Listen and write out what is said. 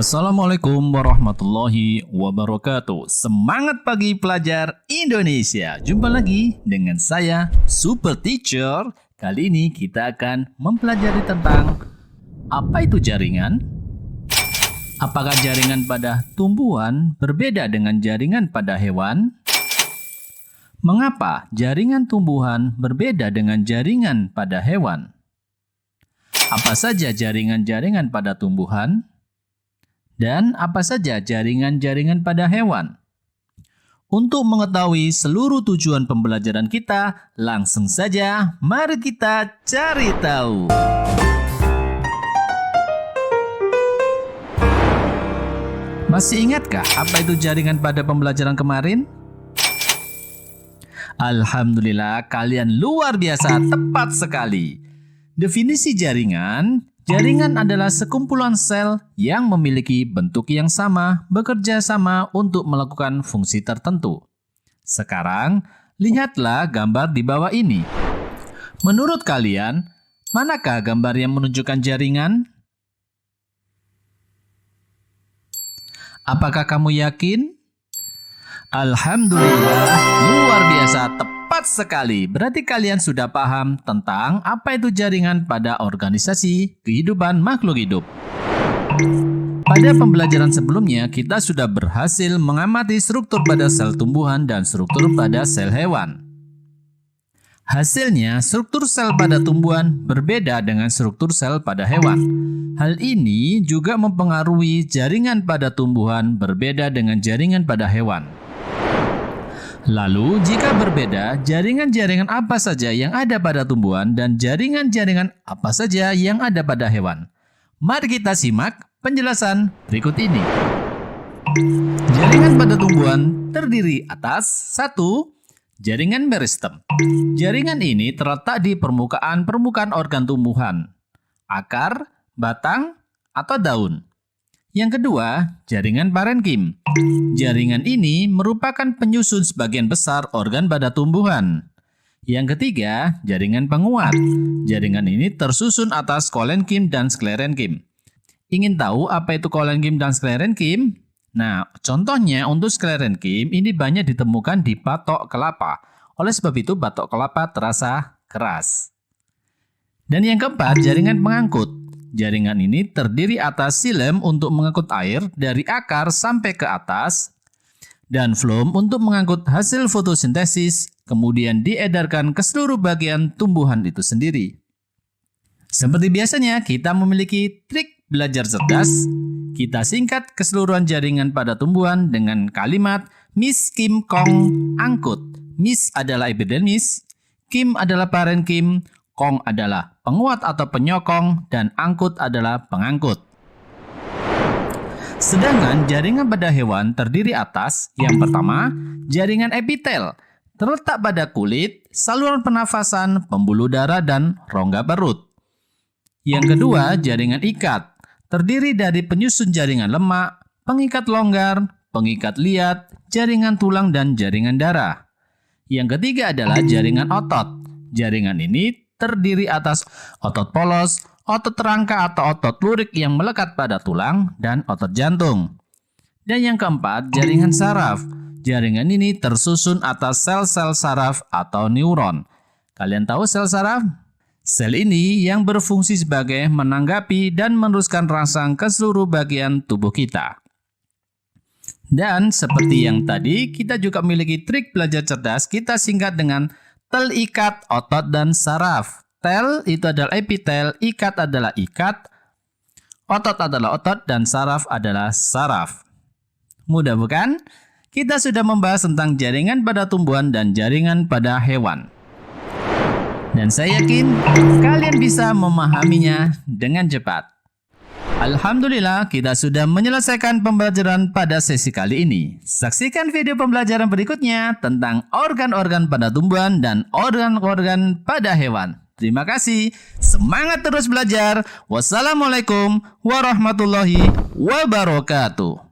Assalamualaikum warahmatullahi wabarakatuh. Semangat pagi pelajar Indonesia. Jumpa lagi dengan saya Super Teacher. Kali ini kita akan mempelajari tentang apa itu jaringan. Apakah jaringan pada tumbuhan berbeda dengan jaringan pada hewan? Mengapa jaringan tumbuhan berbeda dengan jaringan pada hewan? Apa saja jaringan-jaringan pada tumbuhan? Dan apa saja jaringan-jaringan pada hewan? Untuk mengetahui seluruh tujuan pembelajaran kita, langsung saja mari kita cari tahu. Masih ingatkah apa itu jaringan pada pembelajaran kemarin? Alhamdulillah, kalian luar biasa, tepat sekali. Definisi jaringan adalah sekumpulan sel yang memiliki bentuk yang sama, bekerja sama untuk melakukan fungsi tertentu. Sekarang, lihatlah gambar di bawah ini. Menurut kalian, manakah gambar yang menunjukkan jaringan? Apakah kamu yakin? Alhamdulillah, luar biasa, tepat sekali. Berarti kalian sudah paham tentang apa itu jaringan pada organisasi kehidupan makhluk hidup. Pada pembelajaran sebelumnya, kita sudah berhasil mengamati struktur pada sel tumbuhan dan struktur pada sel hewan. Hasilnya, struktur sel pada tumbuhan berbeda dengan struktur sel pada hewan. Hal ini juga mempengaruhi jaringan pada tumbuhan berbeda dengan jaringan pada hewan. Lalu, jika berbeda, jaringan-jaringan apa saja yang ada pada tumbuhan dan jaringan-jaringan apa saja yang ada pada hewan? Mari kita simak penjelasan berikut ini. Jaringan pada tumbuhan terdiri atas 1. Jaringan meristem. Jaringan ini terletak di permukaan organ tumbuhan, akar, batang, atau daun. Yang kedua, jaringan parenkim. Jaringan ini merupakan penyusun sebagian besar organ pada tumbuhan. Yang ketiga, jaringan penguat. Jaringan ini tersusun atas kolenkim dan sklerenkim. Ingin tahu apa itu kolenkim dan sklerenkim? Nah, contohnya untuk sklerenkim ini banyak ditemukan di batok kelapa. Oleh sebab itu, batok kelapa terasa keras. Dan yang keempat, jaringan pengangkut. Jaringan ini terdiri atas xilem untuk mengangkut air dari akar sampai ke atas dan floem untuk mengangkut hasil fotosintesis, kemudian diedarkan ke seluruh bagian tumbuhan itu sendiri. Seperti biasanya, kita memiliki trik belajar cerdas. Kita singkat keseluruhan jaringan pada tumbuhan dengan kalimat mis, kim, kong, angkut. Mis adalah epidermis, kim adalah parenkim, kong adalah penguat atau penyokong, dan angkut adalah pengangkut. Sedangkan jaringan pada hewan terdiri atas, yang pertama, jaringan epitel, terletak pada kulit, saluran pernafasan, pembuluh darah, dan rongga perut. Yang kedua, jaringan ikat, terdiri dari penyusun jaringan lemak, pengikat longgar, pengikat liat, jaringan tulang, dan jaringan darah. Yang ketiga adalah jaringan otot. Jaringan ini terdiri atas otot polos, otot rangka atau otot lurik yang melekat pada tulang, dan otot jantung. Dan yang keempat, jaringan saraf. Jaringan ini tersusun atas sel-sel saraf atau neuron. Kalian tahu sel saraf? Sel ini yang berfungsi sebagai menanggapi dan meneruskan rangsang ke seluruh bagian tubuh kita. Dan seperti yang tadi, kita juga memiliki trik belajar cerdas. Kita singkat dengan tel, ikat, otot, dan saraf. Tel itu adalah epitel, ikat adalah ikat, otot adalah otot, dan saraf adalah saraf. Mudah bukan? Kita sudah membahas tentang jaringan pada tumbuhan dan jaringan pada hewan. Dan saya yakin kalian bisa memahaminya dengan cepat. Alhamdulillah, kita sudah menyelesaikan pembelajaran pada sesi kali ini. Saksikan video pembelajaran berikutnya tentang organ-organ pada tumbuhan dan organ-organ pada hewan. Terima kasih. Semangat terus belajar. Wassalamualaikum warahmatullahi wabarakatuh.